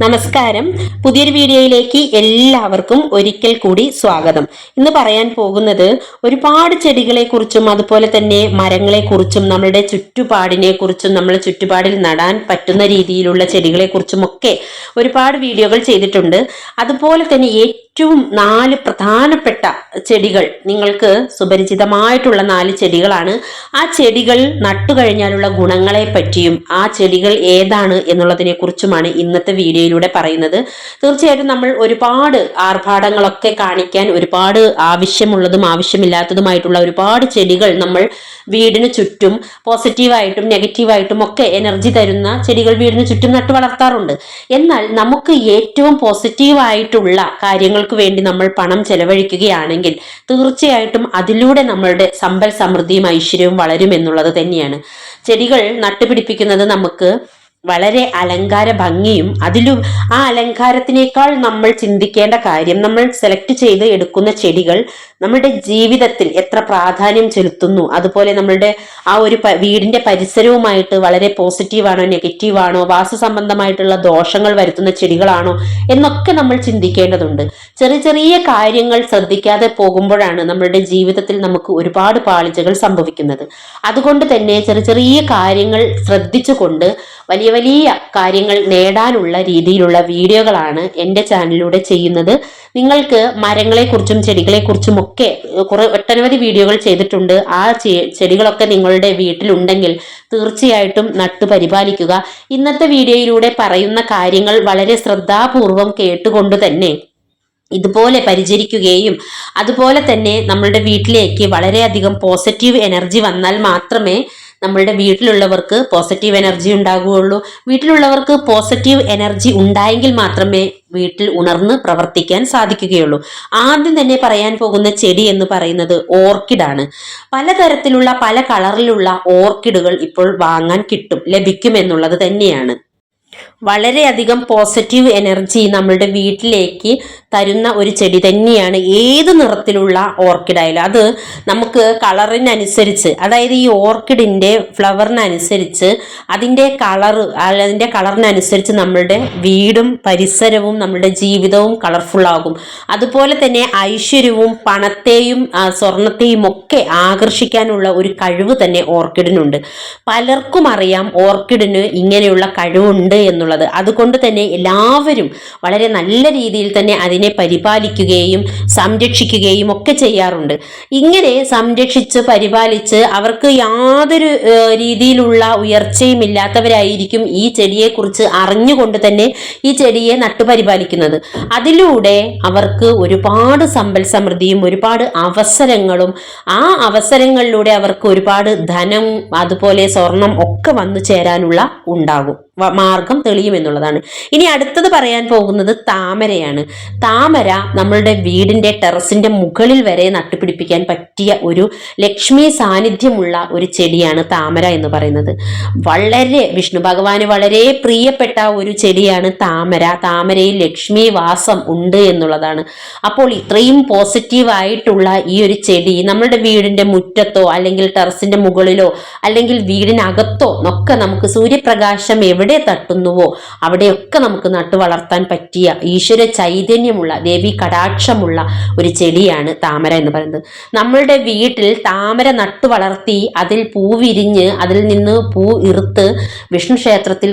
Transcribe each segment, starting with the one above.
നമസ്കാരം. പുതിയൊരു വീഡിയോയിലേക്ക് എല്ലാവർക്കും ഒരിക്കൽ കൂടി സ്വാഗതം. ഇന്ന് പറയാൻ പോകുന്നത് ഒരുപാട് ചെടികളെ കുറിച്ചും അതുപോലെ തന്നെ മരങ്ങളെ കുറിച്ചും നമ്മുടെ ചുറ്റുപാടിനെ കുറിച്ചും നമ്മുടെ ചുറ്റുപാടിൽ നടാൻ പറ്റുന്ന രീതിയിലുള്ള ചെടികളെ കുറിച്ചും ഒക്കെ ഒരുപാട് വീഡിയോകൾ ചെയ്തിട്ടുണ്ട്. അതുപോലെ തന്നെ ഏറ്റവും 4 പ്രധാനപ്പെട്ട ചെടികൾ, നിങ്ങൾക്ക് സുപരിചിതമായിട്ടുള്ള 4 ചെടികളാണ്. ആ ചെടികൾ നട്ടുകഴിഞ്ഞാലുള്ള ഗുണങ്ങളെ പറ്റിയും ആ ചെടികൾ ഏതാണ് എന്നുള്ളതിനെ കുറിച്ചുമാണ് ഇന്നത്തെ വീഡിയോയിലൂടെ പറയുന്നത്. തീർച്ചയായിട്ടും നമ്മൾ ഒരുപാട് ആർഭാടങ്ങളൊക്കെ കാണിക്കാൻ ഒരുപാട് ആവശ്യമുള്ളതും ആവശ്യമില്ലാത്തതുമായിട്ടുള്ള ഒരുപാട് ചെടികൾ നമ്മൾ വീടിന് ചുറ്റും പോസിറ്റീവായിട്ടും നെഗറ്റീവായിട്ടും ഒക്കെ എനർജി തരുന്ന ചെടികൾ വീടിന് ചുറ്റും നട്ടു വളർത്താറുണ്ട്. എന്നാൽ നമുക്ക് ഏറ്റവും പോസിറ്റീവായിട്ടുള്ള കാര്യങ്ങൾക്ക് വേണ്ടി നമ്മൾ പണം ചെലവഴിക്കുകയാണെങ്കിൽ തീർച്ചയായിട്ടും അതിലൂടെ നമ്മളുടെ സമ്പൽ സമൃദ്ധിയും ഐശ്വര്യവും വളരും എന്നുള്ളത് തന്നെയാണ്. ചെടികൾ നട്ടുപിടിപ്പിക്കുന്നത് നമുക്ക് വളരെ അലങ്കാര ഭംഗിയും അതിലും ആ അലങ്കാരത്തിനേക്കാൾ നമ്മൾ ചിന്തിക്കേണ്ട കാര്യം, നമ്മൾ സെലക്ട് ചെയ്ത് എടുക്കുന്ന ചെടികൾ നമ്മുടെ ജീവിതത്തിൽ എത്ര പ്രാധാന്യം ചെലുത്തുന്നു, അതുപോലെ നമ്മളുടെ ആ ഒരു വീടിന്റെ പരിസരവുമായിട്ട് വളരെ പോസിറ്റീവാണോ നെഗറ്റീവാണോ, വാസ്തു സംബന്ധമായിട്ടുള്ള ദോഷങ്ങൾ വരുത്തുന്ന ചെടികളാണോ എന്നൊക്കെ നമ്മൾ ചിന്തിക്കേണ്ടതുണ്ട്. ചെറിയ ചെറിയ കാര്യങ്ങൾ ശ്രദ്ധിക്കാതെ പോകുമ്പോഴാണ് നമ്മളുടെ ജീവിതത്തിൽ നമുക്ക് ഒരുപാട് പാളിച്ചകൾ സംഭവിക്കുന്നത്. അതുകൊണ്ട് തന്നെ ചെറിയ ചെറിയ കാര്യങ്ങൾ ശ്രദ്ധിച്ചുകൊണ്ട് വലിയ വലിയ കാര്യങ്ങൾ നേടാനുള്ള രീതിയിലുള്ള വീഡിയോകളാണ് എൻ്റെ ചാനലിലൂടെ ചെയ്യുന്നത്. നിങ്ങൾക്ക് മരങ്ങളെക്കുറിച്ചും ചെടികളെക്കുറിച്ചും ഒക്കെ ഒട്ടനവധി വീഡിയോകൾ ചെയ്തിട്ടുണ്ട്. ആ ചെടികളൊക്കെ നിങ്ങളുടെ വീട്ടിലുണ്ടെങ്കിൽ തീർച്ചയായിട്ടും നട്ടു പരിപാലിക്കുക. ഇന്നത്തെ വീഡിയോയിലൂടെ പറയുന്ന കാര്യങ്ങൾ വളരെ ശ്രദ്ധാപൂർവം കേട്ടുകൊണ്ട് തന്നെ ഇതുപോലെ പരിചരിക്കുകയും അതുപോലെ തന്നെ നമ്മളുടെ വീട്ടിലേക്ക് വളരെയധികം പോസിറ്റീവ് എനർജി വന്നാൽ മാത്രമേ നമ്മളുടെ വീട്ടിലുള്ളവർക്ക് പോസിറ്റീവ് എനർജി ഉണ്ടാകുകയുള്ളൂ. വീട്ടിലുള്ളവർക്ക് പോസിറ്റീവ് എനർജി ഉണ്ടായെങ്കിൽ മാത്രമേ വീട്ടിൽ ഉണർന്ന് പ്രവർത്തിക്കാൻ സാധിക്കുകയുള്ളൂ. ആദ്യം തന്നെ പറയാൻ പോകുന്ന ചെടി എന്ന് പറയുന്നത് ഓർക്കിഡാണ്. പലതരത്തിലുള്ള പല കളറിലുള്ള ഓർക്കിഡുകൾ ഇപ്പോൾ വാങ്ങാൻ ലഭിക്കും എന്നുള്ളത് തന്നെയാണ്. വളരെയധികം പോസിറ്റീവ് എനർജി നമ്മളുടെ വീട്ടിലേക്ക് തരുന്ന ഒരു ചെടി തന്നെയാണ് ഏത് നിറത്തിലുള്ള ഓർക്കിഡായാലും. അത് നമുക്ക് കളറിനനുസരിച്ച്, അതായത് ഈ ഓർക്കിഡിന്റെ ഫ്ലവറിനനുസരിച്ച് അതിൻ്റെ കളറിനനുസരിച്ച് നമ്മളുടെ വീടും പരിസരവും നമ്മളുടെ ജീവിതവും കളർഫുൾ ആകും. അതുപോലെ തന്നെ ഐശ്വര്യവും പണത്തെയും സ്വർണത്തെയും ഒക്കെ ആകർഷിക്കാനുള്ള ഒരു കഴിവ് തന്നെ ഓർക്കിഡിനുണ്ട്. പലർക്കും അറിയാം ഓർക്കിഡിന് ഇങ്ങനെയുള്ള കഴിവുണ്ട് എന്നുള്ളത്. അതുകൊണ്ട് തന്നെ എല്ലാവരും വളരെ നല്ല രീതിയിൽ തന്നെ അതിനെ പരിപാലിക്കുകയും സംരക്ഷിക്കുകയും ഒക്കെ ചെയ്യാറുണ്ട്. ഇങ്ങനെ സംരക്ഷിച്ച് പരിപാലിച്ച് അവർക്ക് യാതൊരു രീതിയിലുള്ള ഉയർച്ചയും ഇല്ലാത്തവരായിരിക്കും ഈ ചെടിയെക്കുറിച്ച് അറിഞ്ഞുകൊണ്ട് തന്നെ ഈ ചെടിയെ നട്ടുപരിപാലിക്കുന്നത്. അതിലൂടെ അവർക്ക് ഒരുപാട് സമ്പൽ സമൃദ്ധിയും ഒരുപാട് അവസരങ്ങളും ആ അവസരങ്ങളിലൂടെ അവർക്ക് ഒരുപാട് ധനം അതുപോലെ സ്വർണം ഒക്കെ വന്നു ചേരാനുള്ള ഉണ്ടാകും, മാർഗം തെളിയുമെന്നുള്ളതാണ്. ഇനി അടുത്തത് പറയാൻ പോകുന്നത് താമരയാണ്. താമര നമ്മളുടെ വീടിന്റെ ടെറസിന്റെ മുകളിൽ വരെ നട്ടുപിടിപ്പിക്കാൻ പറ്റിയ ഒരു ലക്ഷ്മി സാന്നിധ്യമുള്ള ഒരു ചെടിയാണ് താമര എന്ന് പറയുന്നത്. വളരെ വിഷ്ണു ഭഗവാന് വളരെ പ്രിയപ്പെട്ട ഒരു ചെടിയാണ് താമര. താമരയിൽ ലക്ഷ്മി വാസം ഉണ്ട് എന്നുള്ളതാണ്. അപ്പോൾ ഇത്രയും പോസിറ്റീവായിട്ടുള്ള ഈ ഒരു ചെടി നമ്മളുടെ വീടിന്റെ മുറ്റത്തോ അല്ലെങ്കിൽ ടെറസിന്റെ മുകളിലോ അല്ലെങ്കിൽ വീടിനകത്തോ ഒക്കെ നമുക്ക് സൂര്യപ്രകാശം എവിടെ തട്ടുന്നുവോ അവിടെയൊക്കെ നമുക്ക് നട്ടു വളർത്താൻ പറ്റിയ ഈശ്വര ചൈതന്യമുള്ള ദേവി കടാക്ഷമുള്ള ഒരു ചെടിയാണ് താമര എന്ന് പറയുന്നത്. നമ്മളുടെ വീട്ടിൽ താമര നട്ടു വളർത്തി അതിൽ പൂ വിരിഞ്ഞ് അതിൽ നിന്ന് പൂ ഇറുത്ത് വിഷ്ണു ക്ഷേത്രത്തിൽ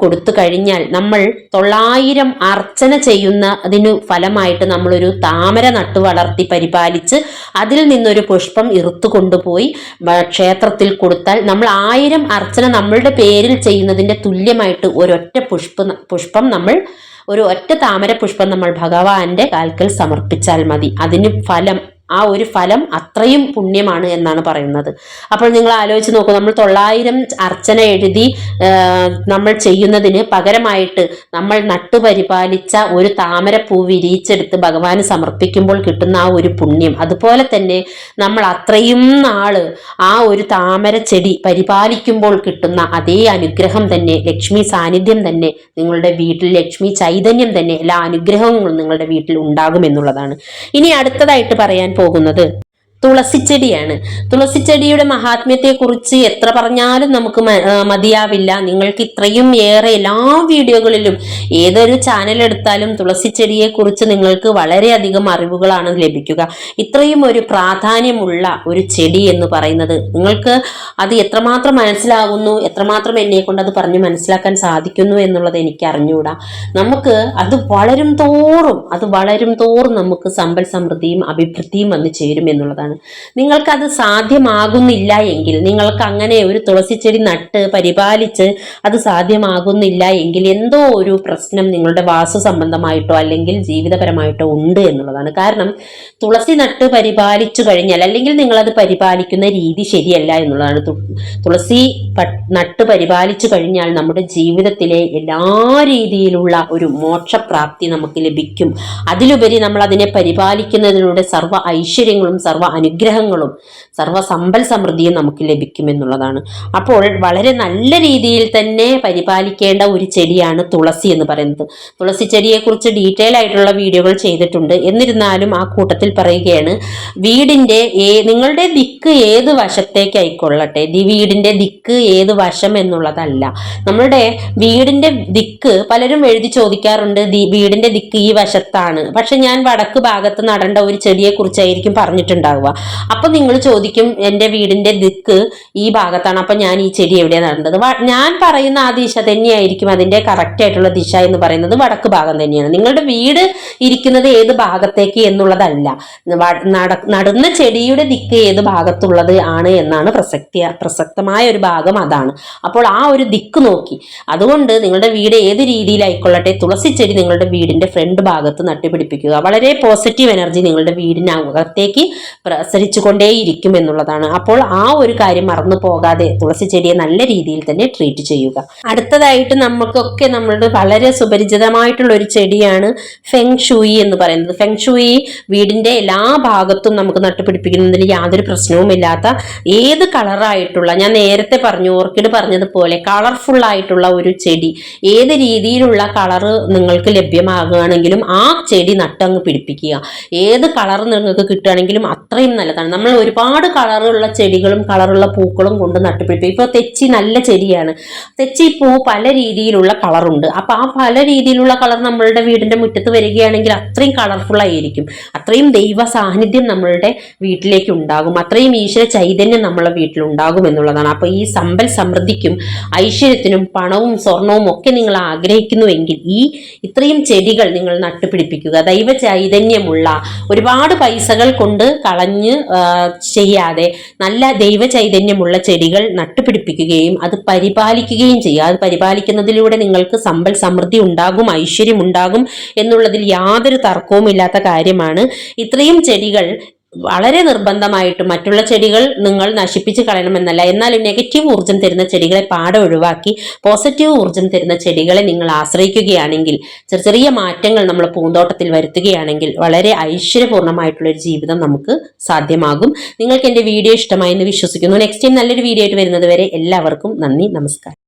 കൊടുത്തു കഴിഞ്ഞാൽ നമ്മൾ 900 അർച്ചന ചെയ്യുന്നതിന് ഫലമായിട്ട് നമ്മളൊരു താമര നട്ടു വളർത്തി പരിപാലിച്ച് അതിൽ നിന്നൊരു പുഷ്പം ഇറുത്തു കൊണ്ടുപോയി ക്ഷേത്രത്തിൽ കൊടുത്താൽ നമ്മൾ 1000 അർച്ചന നമ്മളുടെ പേരിൽ ചെയ്യുന്നതിന്റെ തുല്യമായിട്ട് ഒരു ഒറ്റ താമര പുഷ്പം നമ്മൾ ഭഗവാന്റെ കാൽക്കൽ സമർപ്പിച്ചാൽ മതി. അതിന് ആ ഒരു ഫലം അത്രയും പുണ്യമാണ് എന്നാണ് പറയുന്നത്. അപ്പോൾ നിങ്ങൾ ആലോചിച്ച് നോക്കൂ, നമ്മൾ 900 അർച്ചന എഴുതി നമ്മൾ ചെയ്യുന്നതിന് പകരമായിട്ട് നമ്മൾ നട്ടുപരിപാലിച്ച ഒരു താമരപ്പൂ വിരിയിച്ചെടുത്ത് ഭഗവാന് സമർപ്പിക്കുമ്പോൾ കിട്ടുന്ന ആ ഒരു പുണ്യം, അതുപോലെ തന്നെ നമ്മൾ അത്രയും നാള് ആ ഒരു താമര ചെടി പരിപാലിക്കുമ്പോൾ കിട്ടുന്ന അതേ അനുഗ്രഹം തന്നെ, ലക്ഷ്മി സാന്നിധ്യം തന്നെ നിങ്ങളുടെ വീട്ടിൽ, ലക്ഷ്മി ചൈതന്യം തന്നെ, എല്ലാ അനുഗ്രഹങ്ങളും നിങ്ങളുടെ വീട്ടിൽ ഉണ്ടാകുമെന്നുള്ളതാണ്. ഇനി അടുത്തതായിട്ട് പറയാൻ പോകുന്നത് തുളസിച്ചെടിയാണ്. തുളസിച്ചെടിയുടെ മഹാത്മ്യത്തെക്കുറിച്ച് എത്ര പറഞ്ഞാലും നമുക്ക് മതിയാവില്ല. നിങ്ങൾക്ക് ഇത്രയും ഏറെ എല്ലാ വീഡിയോകളിലും ഏതൊരു ചാനൽ എടുത്താലും തുളസിച്ചെടിയെ കുറിച്ച് നിങ്ങൾക്ക് വളരെയധികം അറിവുകളാണ് ലഭിക്കുക. ഇത്രയും ഒരു പ്രാധാന്യമുള്ള ഒരു ചെടി എന്ന് പറയുന്നത് നിങ്ങൾക്ക് അത് എത്രമാത്രം മനസ്സിലാകുന്നു, എത്രമാത്രം എന്നെ കൊണ്ട് അത് പറഞ്ഞു മനസ്സിലാക്കാൻ സാധിക്കുന്നു എന്നുള്ളത് എനിക്ക് അറിഞ്ഞുകൂടാ. നമുക്ക് അത് വളരും തോറും നമുക്ക് സമ്പൽ സമൃദ്ധിയും അഭിവൃദ്ധിയും വന്നു ചേരും എന്നുള്ളതാണ്. നിങ്ങൾക്കത് സാധ്യമാകുന്നില്ല എങ്കിൽ, നിങ്ങൾക്ക് അങ്ങനെ ഒരു തുളസിച്ചെടി നട്ട് പരിപാലിച്ച് അത് സാധ്യമാകുന്നില്ല എങ്കിൽ എന്തോ ഒരു പ്രശ്നം നിങ്ങളുടെ വാസു സംബന്ധമായിട്ടോ അല്ലെങ്കിൽ ജീവിതപരമായിട്ടോ ഉണ്ട് എന്നുള്ളതാണ്. കാരണം തുളസി നട്ട് പരിപാലിച്ചു കഴിഞ്ഞാൽ, അല്ലെങ്കിൽ നിങ്ങളത് പരിപാലിക്കുന്ന രീതി ശരിയല്ല എന്നുള്ളതാണ്. തുളസി നട്ട് പരിപാലിച്ചു കഴിഞ്ഞാൽ നമ്മുടെ ജീവിതത്തിലെ എല്ലാ രീതിയിലുള്ള ഒരു മോക്ഷപ്രാപ്തി നമുക്ക് ലഭിക്കും. അതിലുപരി നമ്മൾ അതിനെ പരിപാലിക്കുന്നതിലൂടെ സർവ്വ ഐശ്വര്യങ്ങളും സർവ്വ അനുഗ്രഹങ്ങളും സർവ്വ സമ്പൽ സമൃദ്ധിയും നമുക്ക് ലഭിക്കുമെന്നുള്ളതാണ്. അപ്പോൾ വളരെ നല്ല രീതിയിൽ തന്നെ പരിപാലിക്കേണ്ട ഒരു ചെടിയാണ് തുളസി എന്ന് പറയുന്നത്. തുളസി ചെടിയെക്കുറിച്ച് ഡീറ്റെയിൽ ആയിട്ടുള്ള വീഡിയോകൾ ചെയ്തിട്ടുണ്ട്. എന്നിരുന്നാലും ആ കൂട്ടത്തിൽ പറയുകയാണ്, വീടിന്റെ നിങ്ങളുടെ ദിക്ക് ഏത് വശത്തേക്ക് ആയിക്കൊള്ളട്ടെ, വീടിന്റെ ദിക്ക് ഏത് വശം എന്നുള്ളതല്ല. നമ്മളുടെ വീടിന്റെ ദിക്ക് പലരും എഴുതി ചോദിക്കാറുണ്ട്, വീടിന്റെ ദിക്ക് ഈ വശത്താണ്, പക്ഷെ ഞാൻ വടക്ക് ഭാഗത്ത് നടേണ്ട ഒരു ചെടിയെ കുറിച്ചായിരിക്കും പറഞ്ഞിട്ടുണ്ടാവുക. അപ്പൊ നിങ്ങൾ ചോദിക്കും, എൻ്റെ വീടിന്റെ ദിക്ക് ഈ ഭാഗത്താണ്, അപ്പൊ ഞാൻ ഈ ചെടി എവിടെയാണ് നടേണ്ടത്? ഞാൻ പറയുന്ന ആ ദിശ തന്നെയായിരിക്കും അതിന്റെ കറക്റ്റ് ആയിട്ടുള്ള ദിശ എന്ന് പറയുന്നത് വടക്ക് ഭാഗം തന്നെയാണ്. നിങ്ങളുടെ വീട് ഇരിക്കുന്നത് ഏത് ഭാഗത്തേക്ക് എന്നുള്ളതല്ല, നടുന്ന ചെടിയുടെ ദിക്ക് ഏത് ഭാഗത്തുള്ളത് ആണ് എന്നാണ് പ്രസക്തമായ ഒരു ഭാഗം അതാണ്. അപ്പോൾ ആ ഒരു ദിക്ക് നോക്കി, അതുകൊണ്ട് നിങ്ങളുടെ വീട് ഏത് രീതിയിലായിക്കൊള്ളട്ടെ, തുളസി ചെടി നിങ്ങളുടെ വീടിന്റെ ഫ്രണ്ട് ഭാഗത്ത് നട്ടുപിടിപ്പിക്കുക. വളരെ പോസിറ്റീവ് എനർജി നിങ്ങളുടെ വീടിനകത്തേക്ക് പ്രസരിച്ചു കൊണ്ടേയിരിക്കും എന്നുള്ളതാണ്. അപ്പോൾ ആ ഒരു കാര്യം മറന്നു പോകാതെ തുളസി ചെടിയെ നല്ല രീതിയിൽ തന്നെ ട്രീറ്റ് ചെയ്യുക. അടുത്തതായിട്ട് നമുക്കൊക്കെ നമ്മളുടെ വളരെ സുപരിചിതമായിട്ടുള്ള ഒരു ചെടിയാണ് ഫെങ് ഷൂയി എന്ന് പറയുന്നത്. ഫെങ് ഷൂയി വീടിന്റെ എല്ലാ ഭാഗത്തും നമുക്ക് നട്ടുപിടിപ്പിക്കുന്നതിന് യാതൊരു പ്രശ്നവുമില്ലാത്ത ഏത് കളറായിട്ടുള്ള, ഞാൻ നേരത്തെ പറഞ്ഞു ഓർക്കിഡ് പറഞ്ഞതുപോലെ കളർഫുൾ ആയിട്ടുള്ള ഒരു ചെടി, ഏത് രീതിയിലുള്ള കളറ് നിങ്ങൾക്ക് ലഭ്യമാകുകയാണെങ്കിലും ആ ചെടി നട്ടങ്ങ് പിടിപ്പിക്കുക. ഏത് കളർ നിങ്ങൾക്ക് കിട്ടുകയാണെങ്കിലും അത്രയും നല്ലതാണ്. നമ്മൾ ഒരുപാട് കളറുള്ള ചെടികളും കളറുള്ള പൂക്കളും കൊണ്ട് നട്ടുപിടിപ്പിക്കും. ഇപ്പോൾ തെച്ചി നല്ല ചെടിയാണ്, തെച്ചി പൂ പല രീതിയിലുള്ള കളറുണ്ട്. അപ്പൊ ആ പല രീതിയിലുള്ള കളർ നമ്മളുടെ വീടിന്റെ മുറ്റത്ത് വരികയാണെങ്കിൽ അത്രയും കളർഫുൾ ആയിരിക്കും, അത്രയും ദൈവ സാന്നിധ്യം നമ്മളുടെ വീട്ടിലേക്ക് ഉണ്ടാകും, അത്രയും ഈശ്വര ചൈതന്യം നമ്മളെ വീട്ടിലുണ്ടാകും എന്നുള്ളതാണ്. അപ്പൊ ഈ സമ്പൽ സമൃദ്ധിക്കും ഐശ്വര്യത്തിനും പണവും സ്വർണവും ഒക്കെ നിങ്ങൾ ആഗ്രഹിക്കുന്നുവെങ്കിൽ ഇത്രയും ചെടികൾ നിങ്ങൾ നട്ടുപിടിപ്പിക്കുക. ദൈവ ചൈതന്യമുള്ള, ഒരുപാട് പൈസകൾ കൊണ്ട് കളഞ്ഞ് ചെയ്യാതെ നല്ല ദൈവ ചൈതന്യമുള്ള ചെടികൾ നട്ടുപിടിപ്പിക്കുകയും അത് പരിപാലിക്കുകയും ചെയ്യുക. അത് പരിപാലിക്കുന്നതിലൂടെ നിങ്ങൾക്ക് സമ്പൽ സമൃദ്ധി ഉണ്ടാകും, ഐശ്വര്യം ഉണ്ടാകും എന്നുള്ളതിൽ യാതൊരു തർക്കവുമില്ലാത്ത കാര്യമാണ്. ഇത്രയും ചെടികൾ വളരെ നിർബന്ധമായിട്ട്, മറ്റുള്ള ചെടികൾ നിങ്ങൾ നശിപ്പിച്ച് കളയണമെന്നല്ല, എന്നാൽ നെഗറ്റീവ് ഊർജ്ജം തരുന്ന ചെടികളെ പാടെ ഒഴിവാക്കി പോസിറ്റീവ് ഊർജ്ജം തരുന്ന ചെടികളെ നിങ്ങൾ ആശ്രയിക്കുകയാണെങ്കിൽ, ചെറിയ മാറ്റങ്ങൾ നമ്മൾ പൂന്തോട്ടത്തിൽ വരുത്തുകയാണെങ്കിൽ വളരെ ഐശ്വര്യപൂർണ്ണമായിട്ടുള്ള ഒരു ജീവിതം നമുക്ക് സാധ്യമാകും. നിങ്ങൾക്ക് എൻ്റെ വീഡിയോ ഇഷ്ടമായി എന്ന് വിശ്വസിക്കുന്നു. നെക്സ്റ്റ് ടൈം നല്ലൊരു വീഡിയോ ആയിട്ട് വരുന്നത് വരെ എല്ലാവർക്കും നന്ദി, നമസ്കാരം.